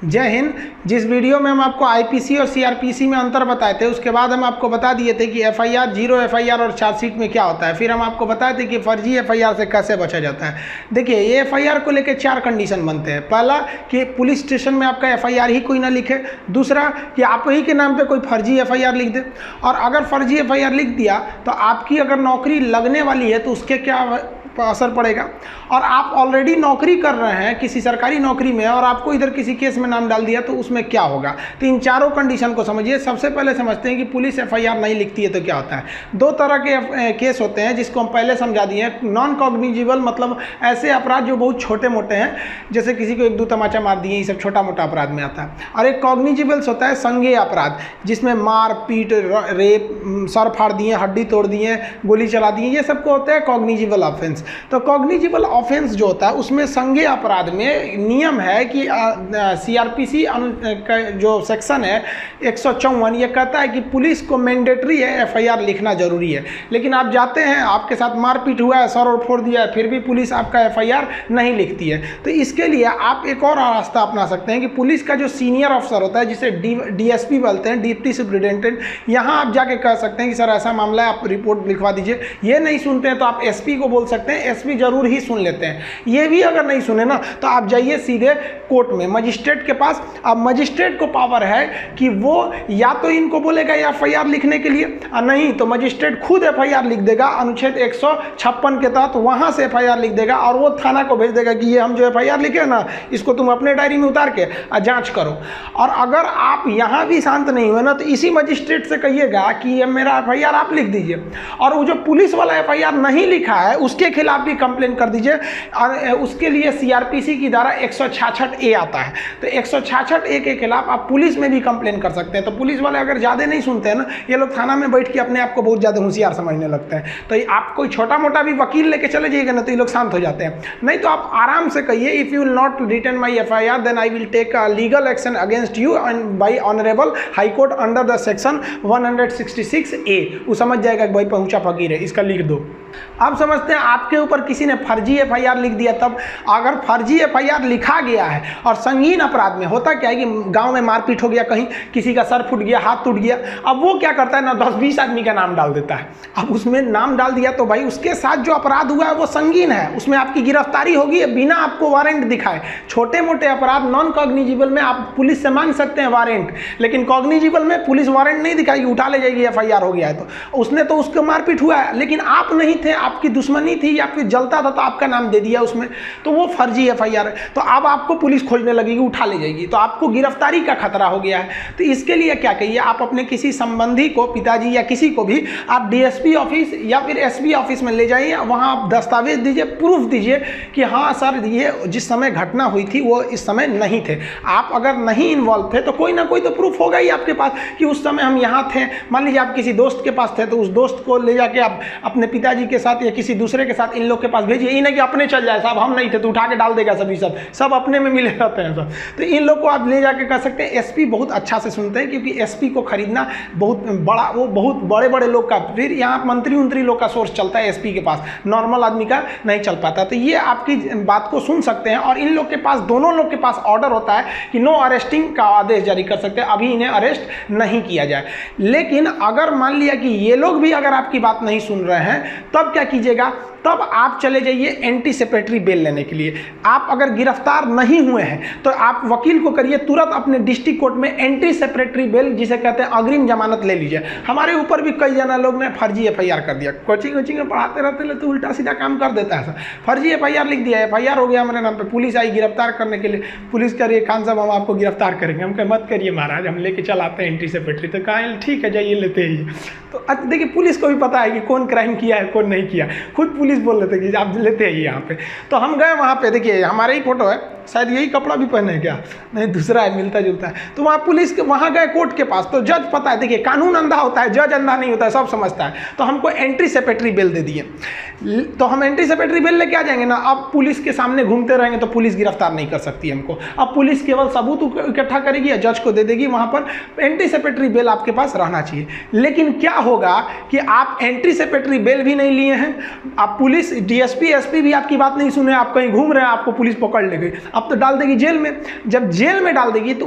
जय हिंद। जिस वीडियो में हम आपको आईपीसी और सीआरपीसी में अंतर बताए थे, उसके बाद हम आपको बता दिए थे कि एफआईआर, जीरो एफआईआर और चार्जशीट में क्या होता है। फिर हम आपको बताए थे कि फर्जी एफआईआर से कैसे बचा जाता है। देखिए, ये एफआईआर को लेकर 4 कंडीशन बनते हैं। पहला कि पुलिस स्टेशन में आपका एफआईआर ही कोई ना लिखे। दूसरा कि आप ही के नाम पर कोई फर्जी एफआईआर लिख दे, और अगर फर्जी एफआईआर लिख दिया तो आपकी अगर नौकरी लगने वाली है तो उसके क्या असर पड़ेगा। और आप ऑलरेडी नौकरी कर रहे हैं किसी सरकारी नौकरी में और आपको इधर किसी केस में नाम डाल दिया तो उसमें क्या होगा। तो इन चारों कंडीशन को समझिए। सबसे पहले समझते हैं कि पुलिस एफआईआर नहीं लिखती है तो क्या होता है। 2 तरह के केस होते हैं जिसको हम पहले समझा दिए हैं। नॉन कॉग्निजिबल मतलब ऐसे अपराध जो बहुत छोटे मोटे हैं, जैसे किसी को 1-2 तमाचा मार दिए, ये सब छोटा मोटा अपराध में आता है। और एक कॉग्निजिबल्स होता है संज्ञेय अपराध, जिसमें मार पीट, रेप, सर फाड़ दिए, हड्डी तोड़ दिए, गोली चला दिए, ये सबको होता है कॉग्निजिबल ऑफेंस। तो कॉग्निजिबल ऑफेंस जो होता है उसमें संज्ञेय अपराध में नियम है कि सीआरपीसी का जो सेक्शन है 154, ये कहता है कि पुलिस को मैंडेटरी है एफआईआर लिखना जरूरी है। लेकिन आप जाते हैं, आपके साथ मारपीट हुआ है, सर और फोड़ दिया है, फिर भी पुलिस आपका एफआईआर नहीं लिखती है। तो इसके लिए आप एक और रास्ता अपना सकते हैं कि पुलिस का जो सीनियर अफसर होता है, जिसे डीएसपी बोलते हैं, डिप्टी सुपरिटेंडेंट, यहाँ आप जाके कह सकते हैं कि सर ऐसा मामला है, आप रिपोर्ट लिखवा दीजिए। ये नहीं सुनते हैं तो आप एसपी को बोल सकते हैं, एसपी जरूर ही सुन लेते हैं। ये भी अगर नहीं सुने ना तो आप जाइए सीधे कोर्ट में, मजिस्ट्रेट के पास। अब मजिस्ट्रेट को पावर है कि वो या तो इनको बोलेगा एफआईआर लिखने के लिए, और नहीं तो मजिस्ट्रेट खुद एफआईआर लिख देगा अनुच्छेद 156 के तहत, वहां से एफआईआर लिख देगा और वो थाना को भेज देगा कि ये हम जो एफआईआर लिखे ना, इसको तुम अपने डायरी में उतार के जांच करो। और अगर आप यहां भी शांत नहीं हुए ना तो इसी मजिस्ट्रेट से कहिएगा कि ये मेरा एफआईआर आप लिख दीजिए, और वो जो पुलिस वाला एफआईआर नहीं लिखा है उसके खिलाफ भी कंप्लेन कर दीजिए। और उसके लिए सीआरपीसी की धारा 166A आता है। तो 166A के खिलाफ आप पुलिस में भी कंप्लेन कर सकते हैं। तो पुलिस वाले अगर ज़्यादा नहीं सुनते हैं ना, ये लोग थाना में बैठ के अपने आप को बहुत ज़्यादा होशियार समझने लगते हैं। तो आप कोई छोटा मोटा भी वकील लेके चले जाइएगा ना तो ये लोग शांत हो जाते हैं। नहीं तो आप आराम से कहिए, if you will not return my FIR then I will take legal action against you and by honourable high court under the section 166A। वो समझ जाएगा कि भाई पहुंचा फकीर है, इसका लिख दो। आप समझते हैं आपके ऊपर किसी ने फर्जी एफआईआर लिख दिया, तब अगर फर्जी एफआईआर लिखा गया है और संगीन अपराध में होता क्या है कि गांव में मारपीट हो गया, कहीं किसी का सर फूट गया, हाथ टूट गया, अब वो क्या करता है ना 10-20 आदमी का नाम डाल देता है। अब उसमें नाम डाल दिया तो भाई उसके साथ जो अपराध हुआ है वो संगीन है, उसमें आपकी गिरफ्तारी होगी बिना आपको वारंट दिखाए। छोटे मोटे अपराध नॉन कॉग्निजिबल में आप पुलिस से मांग सकते हैं वारंट, लेकिन कॉग्निजिबल में पुलिस वारंट नहीं दिखाएगी, उठा ले जाएगी एफआईआर हो गया है। तो उसने तो उसको मारपीट हुआ है, लेकिन आप नहीं थे, आपकी दुश्मनी थी या फिर जलता था तो आपका नाम दे दिया उसमें, तो वो फर्जी एफआईआर है। तो अब आपको पुलिस खोजने लगेगी, उठा ले जाएगी, तो आपको गिरफ्तारी का खतरा हो गया है। तो इसके लिए क्या कहिए, आप अपने किसी संबंधी को, पिताजी या किसी को भी आप डीएसपी ऑफिस या फिर एसपी ऑफिस में ले जाइए, वहाँ आप दस्तावेज दीजिए, प्रूफ दीजिए कि हाँ सर ये जिस समय घटना हुई थी वो इस समय नहीं थे। आप अगर नहीं इन्वॉल्व थे तो कोई ना कोई तो प्रूफ होगा ही आपके पास कि उस समय हम यहाँ थे। मान लीजिए आप किसी दोस्त के पास थे तो उस दोस्त को ले जाके आप अपने पिताजी के साथ या किसी दूसरे के साथ इन लोग के पास भेजिए। ये नहीं कि अपने चल जाए, साहब हम नहीं थे तो उठा के डाल देगा सभी, सब अपने में मिले रहते हैं सब। तो इन लोग को आप ले जाके कर सकते हैं। एसपी बहुत अच्छा से सुनते हैं, क्योंकि एसपी को खरीदना बहुत बड़ा, वो बहुत बड़े बड़े लोग का, फिर यहाँ मंत्री लोग का सोर्स चलता है एसपी के पास, नॉर्मल आदमी का नहीं चल पाता। तो ये आपकी बात को सुन सकते हैं। और इन लोग के पास, दोनों लोग के पास ऑर्डर होता है कि नो अरेस्टिंग का आदेश जारी कर सकते हैं, अभी इन्हें अरेस्ट नहीं किया जाए। लेकिन अगर मान लिया कि ये लोग भी अगर आपकी बात नहीं सुन रहे हैं, तब क्या कीजिएगा, तब आप चले जाइए एंटीसिपेटरी बेल लेने के लिए। आप अगर गिरफ्तार नहीं हुए हैं तो आप वकील को करिए तुरंत अपने डिस्ट्रिक्ट कोर्ट में एंटीसिपेटरी बेल, जिसे कहते हैं अग्रिम जमानत, ले लीजिए। हमारे ऊपर भी कई जना लोग ने फर्जी एफआईआर कर दिया, कोचिंग में पढ़ाते रहते तो उल्टा सीधा काम कर देता है। फर्जी एफआईआर लिख दिया, एफआईआर हो गया हमारे नाम पे, पुलिस आई गिरफ्तार करने के लिए। पुलिस करिए, खान साहब हम आपको गिरफ्तार करेंगे। हम कहे मत करिए महाराज, हम लेके चलाते हैं एंटीसिपेटरी। तो कहा ठीक है जाइए लेते ही। तो देखिए पुलिस को भी पता है कि कौन क्राइम किया है कौन नहीं किया, खुद पुलिस बोल लेते कि आप लेते हैं यहाँ पे। तो हम गए वहाँ पे, देखिए हमारे ही फोटो है, शायद यही कपड़ा भी पहने क्या, नहीं दूसरा है, मिलता जुलता है। तो वहाँ पुलिस के वहाँ गए कोर्ट के पास, तो जज पता है, देखिए कानून अंधा होता है, जज अंधा नहीं होता है, सब समझता है। तो हमको एंटीसिपेटरी बेल दे दिए, तो हम एंटीसिपेटरी बेल लेके आ जाएंगे ना। अब पुलिस के सामने घूमते रहेंगे तो पुलिस गिरफ्तार नहीं कर सकती हमको। अब पुलिस केवल सबूत इकट्ठा करेगी या जज को दे देगी, वहाँ पर एंटीसिपेटरी बेल आपके पास रहना चाहिए। लेकिन क्या होगा कि आप एंटीसिपेटरी बेल भी नहीं लिए हैं, आप पुलिस, डीएसपी, एसपी भी आपकी बात नहीं सुने, आप कहीं घूम रहे हैं, आपको पुलिस पकड़ ले गई। अब तो डाल देगी जेल में। जब जेल में डाल देगी तो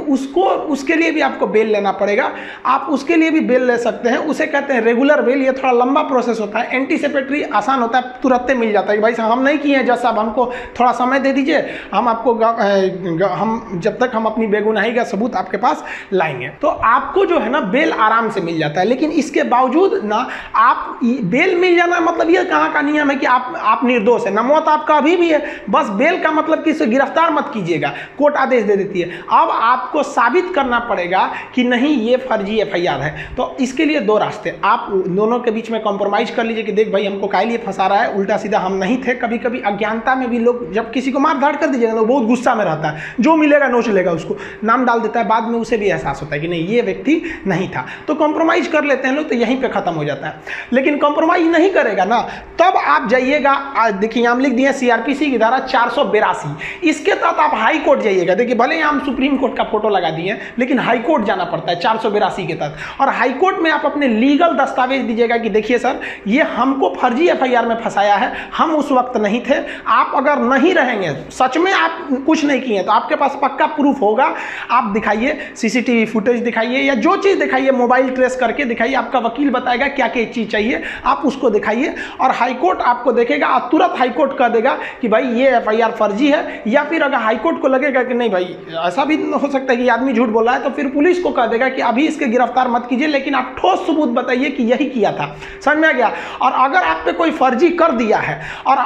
उसके लिए भी आपको बेल लेना पड़ेगा। आप उसके लिए भी बेल ले सकते हैं, उसे कहते हैं रेगुलर बेल। ये थोड़ा लंबा प्रोसेस होता है। एंटीसिपेटरी आसान होता है, तुरंत मिल जाता है कि भाई साहब हम नहीं किए हैं जज साहब, हमको थोड़ा समय दे दीजिए, हम आपको हम जब तक हम अपनी बेगुनाही का सबूत आपके पास लाएंगे। तो आपको जो है ना बेल आराम से मिल जाता है। लेकिन इसके बावजूद ना आप बेल मिल जाना मतलब ये कहाँ का नियम है कि आप निर्दोष है ना, मौत आपका अभी भी है, बस बेल का मतलब कि इसे गिरफ्तार मत कीजिएगा, कोर्ट आदेश दे देती है। अब आपको साबित करना पड़ेगा कि नहीं ये फर्जी एफआईआर है। तो इसके लिए दो रास्ते, आप दोनों के बीच में कॉम्प्रोमाइज कर लीजिए कि देख भाई हमको काहे लिए फंसा रहा है, उल्टा सीधा हम नहीं थे। कभी कभी अज्ञानता में भी लोग जब किसी को मार धाड़ कर दीजिएगा तो बहुत गुस्सा में रहता है, जो मिलेगा नोच लेगा, उसको नाम डाल देता है, बाद में उसे भी एहसास होता है कि नहीं ये व्यक्ति नहीं था। तो कॉम्प्रोमाइज कर लेते हैं लोग, तो यहीं पे खत्म हो जाता है। लेकिन कॉम्प्रोमाइज नहीं करेगा ना, तब आप जाइएगा, देखिए यहाँ लिख दिए सीआरपीसी की धारा 482, इसके तहत आप हाई कोर्ट जाइएगा। देखिए भले ही हम सुप्रीम कोर्ट का फोटो लगा दिए, लेकिन हाई कोर्ट जाना पड़ता है 482 के तहत। और हाई कोर्ट में आप अपने लीगल दस्तावेज दीजिएगा कि देखिए सर ये हमको फर्जी एफआईआर में फंसाया है, हम उस वक्त नहीं थे। आप अगर नहीं रहेंगे, सच में आप कुछ नहीं किए, तो आपके पास पक्का प्रूफ होगा, आप दिखाइए, सीसीटीवी फुटेज दिखाइए या जो चीज़ दिखाइए, मोबाइल ट्रेस करके दिखाइए, आपका वकील बताएगा क्या क्या चीज़ चाहिए, आप उसको दिखाइए और हाईकोर्ट आपको देखेगा और तुरंत हाईकोर्ट कह देगा कि भाई ये एफआईआर फर्जी है। या फिर अगर हाईकोर्ट को लगेगा कि नहीं भाई ऐसा भी हो सकता है कि आदमी झूठ बोल रहा है, तो फिर पुलिस को कह देगा कि अभी इसके गिरफ्तार मत कीजिए, लेकिन आप ठोस सबूत बताइए कि यही किया था। समझ में आ गया? और अगर आप पे कोई फर्जी कर दिया है और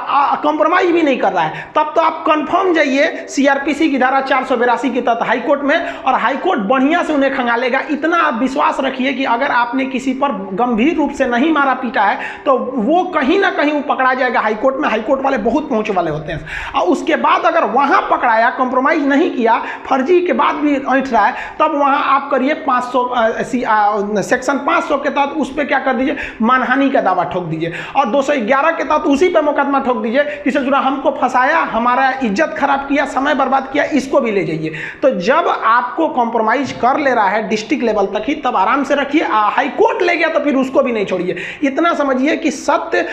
कॉम्प्रोमाइज भी नहीं कर रहा है, तब तो आप कंफर्म जाइए सीआरपीसी की धारा 482 के तहत हाईकोर्ट में, और हाईकोर्ट बढ़िया से उन्हें खंगालेगा। इतना आप विश्वास रखिए कि अगर आपने किसी पर गंभीर रूप से नहीं मारा पीटा है तो वो कहीं ना कहीं वो पकड़ा जाएगा हाईकोर्ट में। हाईकोर्ट वाले बहुत पहुंच वाले होते हैं। और उसके बाद अगर वहां पकड़ाया, कॉम्प्रोमाइज नहीं किया, फर्जी के बाद भी ऐंठ रहा है, तब वहां आप करिए 500 सेक्शन 500 के तहत उस पर क्या कर दीजिए, मानहानि का दावा ठोक दीजिए। और 211 के तहत उसी पे मुकदमा ठोक दीजिए कि ससुरा हमको फंसाया, हमारा इज्जत खराब किया, समय बर्बाद किया, इसको भी ले जाइए। तो जब आपको कॉम्प्रोमाइज कर ले रहा है डिस्ट्रिक्ट लेवल तक ही, तब आराम से रखिए। हाई कोर्ट ले गया तो फिर उसको भी नहीं छोड़िए। इतना समझिए कि सत्य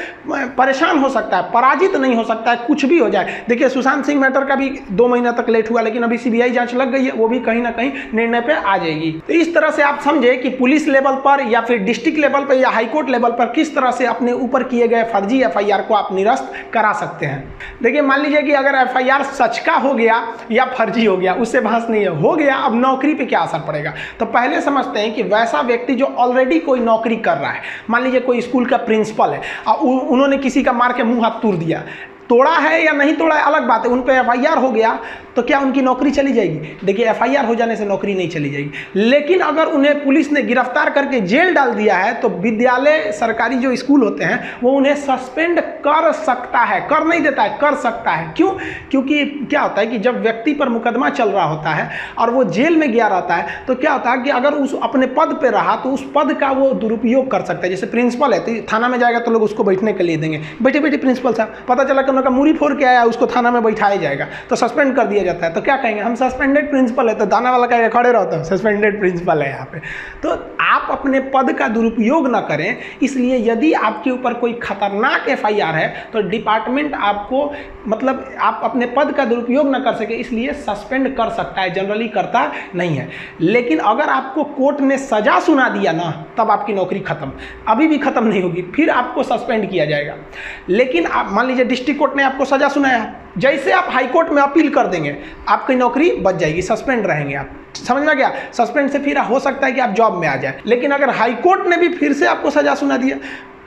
परेशान हो सकता है, पराजित नहीं हो सकता है, कुछ भी हो जाए। देखिए सुशांत सिंह मैटर का भी 2 महीना तक लेट हुआ, लेकिन अभी सीबीआई जांच लग गई है, वो भी कहीं ना कहीं निर्णय पे आ जाएगी। तो इस तरह से आप समझे कि पुलिस लेवल पर या फिर डिस्ट्रिक्ट लेवल पर या हाईकोर्ट लेवल पर किस तरह से अपने ऊपर किए गए फर्जी एफआईआर को आप निरस्त करा सकते हैं। देखिए मान लीजिए कि अगर एफआईआर सच का हो गया या फर्जी हो गया, उससे बहस नहीं है, हो गया, अब नौकरी पे क्या असर पड़ेगा। तो पहले समझते हैं कि वैसा व्यक्ति जो ऑलरेडी कोई नौकरी कर रहा है, मान लीजिए कोई स्कूल का प्रिंसिपल है और उन्होंने किसी का मार के मुंह हाथ तोड़ दिया, तोड़ा है या नहीं तोड़ा है अलग बात है, उन पे एफआईआर हो गया तो क्या उनकी नौकरी चली जाएगी? देखिए एफआईआर हो जाने से नौकरी नहीं चली जाएगी, लेकिन अगर उन्हें पुलिस ने गिरफ्तार करके जेल डाल दिया है तो विद्यालय, सरकारी जो स्कूल होते हैं, वो उन्हें सस्पेंड कर सकता है, कर नहीं देता है, कर सकता है। क्यों? क्योंकि क्या होता है कि जब व्यक्ति पर मुकदमा चल रहा होता है और वो जेल में गया रहता है, तो क्या होता है कि अगर उस अपने पद पर रहा तो उस पद का वो दुरुपयोग कर सकता है। जैसे प्रिंसिपल है तो थाना में जाएगा तो लोग उसको बैठने के लिए देंगे, बैठे बैठे प्रिंसिपल साहब, पता चला कि उनका मूरी फोड़ के आया, उसको थाना में बैठाया जाएगा तो सस्पेंड कर दिया जाता है। तो क्या कहेंगे, हम सस्पेंडेड प्रिंसिपल है, तो थाना वाला कहेगा खड़े रहो, तो सस्पेंडेड प्रिंसिपल है यहाँ पे। तो आप अपने पद का दुरुपयोग ना करें, इसलिए यदि आपके ऊपर कोई खतरनाक एफआईआर है तो डिपार्टमेंट आपको, मतलब आप अपने पद का दुरुपयोग ना कर सके इसलिए सस्पेंड कर सकता है, जनरली करता नहीं है। लेकिन अगर आपको कोर्ट ने सजा सुना दिया ना, तब आपकी नौकरी खत्म, अभी भी खत्म नहीं होगी, फिर आपको सस्पेंड किया जाएगा। लेकिन आप मान लीजिए डिस्ट्रिक्ट कोर्ट ने आपको सजा सुनाया, जैसे आप हाई कोर्ट में अपील कर देंगे आपकी नौकरी बच जाएगी, सस्पेंड रहेंगे आप। समझ में गया? सस्पेंड से फिर हो सकता है कि आप जॉब में आ जाए। लेकिन अगर हाई कोर्ट ने भी फिर से आपको सजा सुना दिया,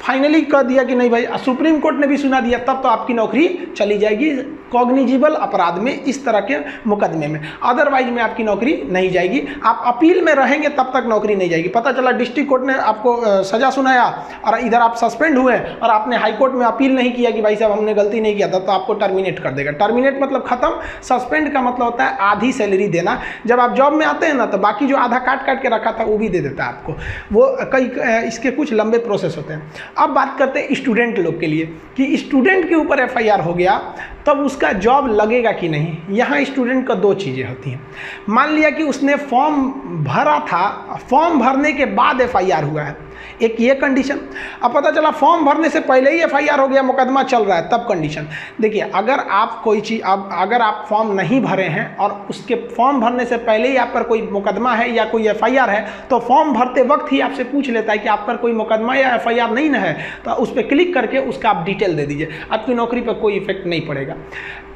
फाइनली कह दिया कि नहीं भाई, सुप्रीम कोर्ट ने भी सुना दिया, तब तो आपकी नौकरी चली जाएगी कॉग्निजिबल अपराध में, इस तरह के मुकदमे में। अदरवाइज में आपकी नौकरी नहीं जाएगी। आप अपील में रहेंगे तब तक नौकरी नहीं जाएगी। पता चला डिस्ट्रिक्ट कोर्ट ने आपको सजा सुनाया और इधर आप सस्पेंड हुए और आपने हाई कोर्ट में अपील नहीं किया कि भाई साहब हमने गलती नहीं किया था, तो आपको टर्मिनेट कर देगा। टर्मिनेट मतलब खत्म, सस्पेंड का मतलब होता है आधी सैलरी देना। जब आप जॉब में आते हैं ना, तो बाकी जो आधा काट काट के रखा था वो भी दे देता है आपको। वो कई इसके कुछ लंबे प्रोसेस होते हैं। अब बात करते हैं स्टूडेंट लोग के लिए कि स्टूडेंट के ऊपर एफआईआर हो गया तब उसका जॉब लगेगा कि नहीं। यहाँ स्टूडेंट का दो चीज़ें होती हैं। मान लिया कि उसने फॉर्म भरा था, फॉर्म भरने के बाद एफआईआर हुआ है, एक ये कंडीशन। अब पता चला फॉर्म भरने से पहले ही एफआईआर हो गया, मुकदमा चल रहा है, तब कंडीशन। देखिए, अगर आप कोई चीज़ अगर आप फॉर्म नहीं भरे हैं और उसके फॉर्म भरने से पहले ही आप पर कोई मुकदमा है या कोई एफआईआर है, तो फॉर्म भरते वक्त ही आपसे पूछ लेता है कि आप पर कोई मुकदमा या एफआईआर नहीं ना है, तो उस पर क्लिक करके उसका आप डिटेल दे दीजिए, आपकी नौकरी पर कोई इफेक्ट नहीं पड़ेगा।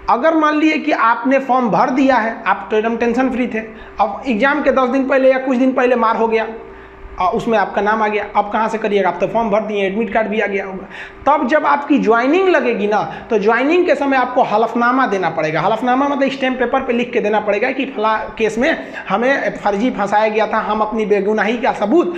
अगर मान लिए कि आपने फॉर्म भर दिया है, आप तो एकदम टेंशन फ्री थे, अब एग्जाम के 10 दिन पहले या कुछ दिन पहले मार हो गया, उसमें आपका नाम आ गया, अब कहाँ से करिएगा, आप तो फॉर्म भर दिए, एडमिट कार्ड भी आ गया होगा। तब जब आपकी ज्वाइनिंग लगेगी ना, तो ज्वाइनिंग के समय आपको हलफनामा देना पड़ेगा। हलफनामा मतलब स्टैम्प पेपर पे लिख के देना पड़ेगा कि फला केस में हमें फर्जी फंसाया गया था, हम अपनी बेगुनाही का सबूत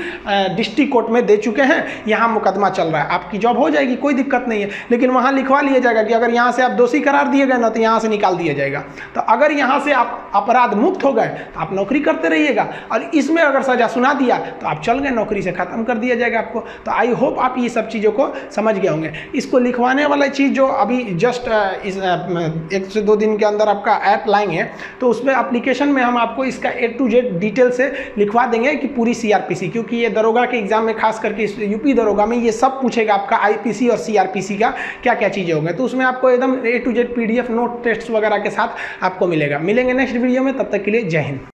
डिस्ट्रिक्ट कोर्ट में दे चुके हैं, यहाँ मुकदमा चल रहा है। आपकी जॉब हो जाएगी, कोई दिक्कत नहीं है। लेकिन वहाँ लिखवा लिया जाएगा कि अगर यहाँ से आप दोषी करार दिए गए ना, तो यहाँ से निकाल दिया जाएगा। तो अगर यहाँ से आप अपराध मुक्त हो गए तो आप नौकरी करते रहिएगा, और इसमें अगर सजा सुना दिया तो आप चल गए, नौकरी से खत्म कर दिया जाएगा आपको। तो आई होप आप ये सब चीज़ों को समझ गए होंगे। इसको लिखवाने वाला चीज़ जो अभी जस्ट इस 1 से 2 दिन के अंदर आपका ऐप लाएंगे, तो उसमें एप्लीकेशन में हम आपको इसका A to Z डिटेल से लिखवा देंगे कि पूरी CRPC, क्योंकि ये दरोगा के एग्जाम में खास करके यूपी दरोगा में ये सब पूछेगा आपका IPC और CRPC का क्या क्या चीज़ें होंगे। तो उसमें आपको एकदम A to Z PDF note test वगैरह के साथ आपको मिलेंगे नेक्स्ट वीडियो में। तब तक के लिए जय हिंद।